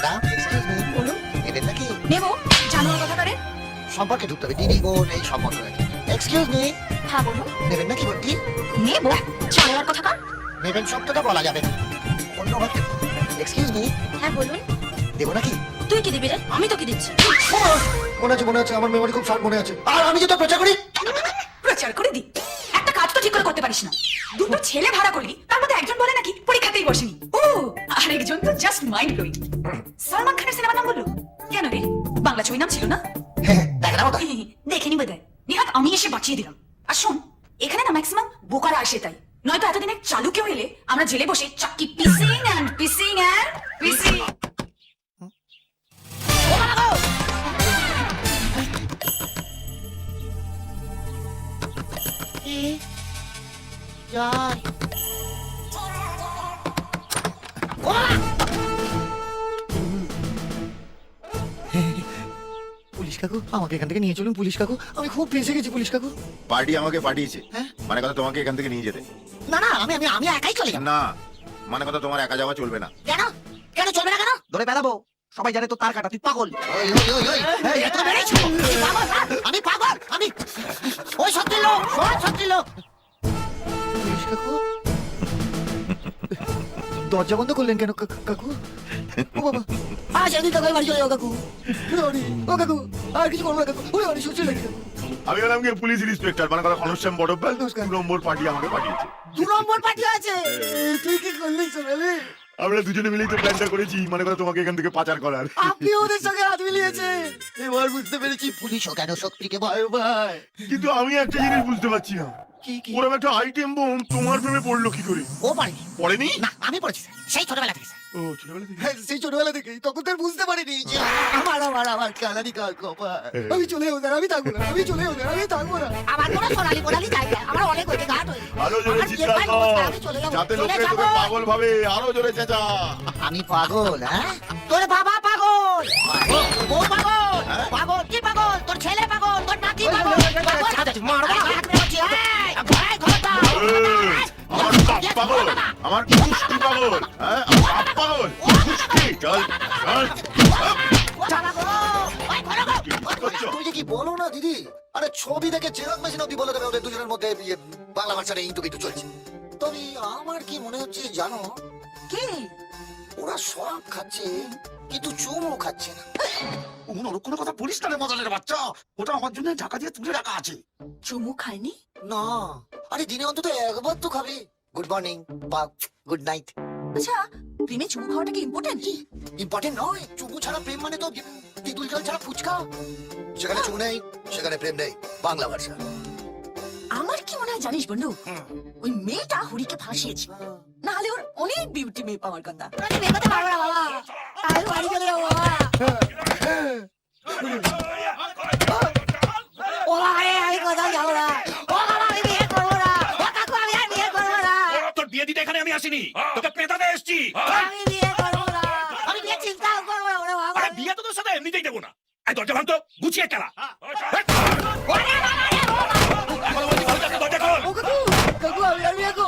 Madam excuse me, বলুন। নেবেন নাকি? নেবো, জানোয়ার কথা কারে? সম্পর্কে ঢুকতে হবে, দিদি বোন এই সম্পর্ক নাকি? এক্সকিউজ মি, হ্যাঁ বলুন। নেবেন নাকি বলটি? নেবো, জানোয়ার কথা কার? নেবেন শব্দটা বলা যাবে না, অন্য ভাবে। এক্সকিউজ মি, হ্যাঁ বলুন। দেবো নাকি? তুই কি দিবি রে? আমি তোকে দিচ্ছি। মনে আছে আমার মেমোরি খুব শর্ট মনে আছে। আর আমি যেটা প্রচার করি প্রচার করে দি। একটা কাজ তো ঠিক করে করতে পারিস না। দুটো ছেলে ভাড়া করলি, তার মধ্যে একজন বলে নাকি পরীক্ষাতেই বসেনি। ও, আর একজন তো জাস্ট মাইন্ড ব্লোয়িং। সালমান খানের সিনেমার নাম বললো কেন রে? বাংলা ছবি নাম ছিল না? হ্যাঁ, দেখে নাও তো। দেখেনি বোধহয়। নিহাত আমি এসে বাঁচিয়ে দিলাম। আর শোন, এখানে না ম্যাক্সিমাম বোকারা আসে তাই। নয়তো এতদিন এক চালু কেউ এলে আমরা জেলে বসে চাক্কি পিসিং অ্যান্ড পিসিং অ্যান্ড পিসিং। যাই। পুলিশ কাকু, আমাকে এখান থেকে নিয়ে চলুন পুলিশ কাকু, আমি খুব ফেঁসে গেছি পুলিশ কাকু। পার্টি আমাকে পাঠিয়েছে, হ্যাঁ? মানে কথা তোমাকে এখান থেকে নিয়ে যেতে। না না, আমি আমি আমি একাই চলে যাবো। না, মানে কথা তোমার একা যাওয়া চলবে না। কেন? কেন চলবে না কেন? ধরে বেড়াবো, সবাই জানে তো তার কাটা, তুই পাগল। ওই ওই ওই ওই, এই এত বেড়েছো? আমি পাগল না, আমি পাগল, আমি ওই সত্যি লোক, ওই সত্যি লোক। পুলিশ কাকু, দরজা বন্ধ করলেন কেন কাকু? ও বাবা, আজ আমি তো বাড়ি চলে যাও কাকু। ও কাকু, আর কিছু করবো না কাকু, ওই অনেক সত্যি লাগে। আমি হলাম গিয়ে পুলিশ ইন্সপেক্টর, মানে কথা ঘনশ্যাম বড়ব্যাল। নমস্কার। 2 নম্বর পার্টি আমাকে পাঠিয়েছে। 2 নম্বর পার্টি আছে। তুই কি করলি সোনালি? আমরা দুজনে মিলেই তো প্ল্যানটা করেছি, মানে কথা তোমাকে এখান থেকে পাচার করার। আপনি ওদের সঙ্গে হাত মিলিয়েছে। এবার বুঝতে পেরেছি পুলিশও কেন শক্তিকে ভয় পায়। কিন্তু আমি একটা জিনিস বুঝতে পারছি না, কি কি? ওরকম একটা আইটেম বোম তোমার প্রেমে পড়লো কি করে? ও পারেনি। পড়েনি? না, আমি পড়েছি সেই ছোটবেলা থেকে। ও ছোটবেলা থেকে? হ্যাঁ, সেই ছোটবেলা থেকেই, তখন তো আর বুঝতে পারিনি যে আমার কালারি কাল কপাল। আমি চলে ওদের, আমি থাকবো না, আমি চলে ওদের, আমি থাকবো না। আমার কোনো সোনালি মোনালি জায়গা, আমার অনেক হয়েছে ঘাট হয়েছে। আরো জোরে আমার চিৎকার বিয়ের বাড়ি কর, আমি চলে যাবো, যাতে চলে লোকে যাবো। তোকে পাগল ভাবে। আরো জোরে চেঁচা। আমি পাগল? হ্যাঁ, তোর বাবা পাগল, বউ পাগল, পাগল কি পাগল, তোর ছেলে পাগল, তোর নাতি পাগল। আমার বাপ পাগল, আমার কুষ্টি পাগল, হ্যাঁ আমার বাপ পাগল, কুষ্টি। চল চল। তুমি যে কি বলো না দিদি, আরে ছবি দেখে চেরাগ মেশিন অব্দি বলে দেবে ওদের দুজনের মধ্যে বাংলা ভাষার ইন্টু বিটু চলছে। তবে আমার কি মনে হচ্ছে জানো, কি? ওরা সব খাচ্ছে কিন্তু চুমু খাচ্ছে না। ওর কোনো কথা বলিস না রে মজালের বাচ্চা, ওটা আমার জন্য ঢাকা দিয়ে তুলে রাখা আছে। চুমু খায়নি? না, আরে দিনে অন্তত একবার তো খাবে। গুড মর্নিং বা গুড নাইট। আচ্ছা, প্রেমে চুমু খাওয়াটা কি ইম্পর্টেন্ট? ইম্পর্টেন্ট নয়, চুমু ছাড়া প্রেম মানে তো তেঁতুল জল ছাড়া ফুচকা। সেখানে চুমু নেই, সেখানে প্রেম নেই, বাংলা ভাষা। আমার কি মনে হয় জানিস বন্ধু, ওই মেয়েটা হরিকে ফাঁসিয়েছে, না হলে ওর অনেক বিউটি মেয়ে পাওয়ার কথা। আমি বিয়ে করতে পারবো না বাবা, আমি বাড়ি চলে যাবো বাবা। ও বাবা রে, আমি কোথাও যাবো না। ও বাবা, আমি বিয়ে করবো না। ও কাকু, আমি আর বিয়ে করবো না। তোর বিয়ে দিতে এখানে আমি আসিনি, তোকে পেটাতে এসেছি। আমি বিয়ে করবো না। আমি বিয়ে চিন্তাও করবো না ওরে বাবা। আরে বিয়ে তো তোর সাথে এমনিতেই দেবো না। এই দরজা ভাঙতো, গুছিয়ে খেলা। ওরে বাবা রে, ও বাবা। এখনো বলছি ভালো চাকরি, দরজা খোল। ও কাকু, কাকু আমি আর বিয়ে করবো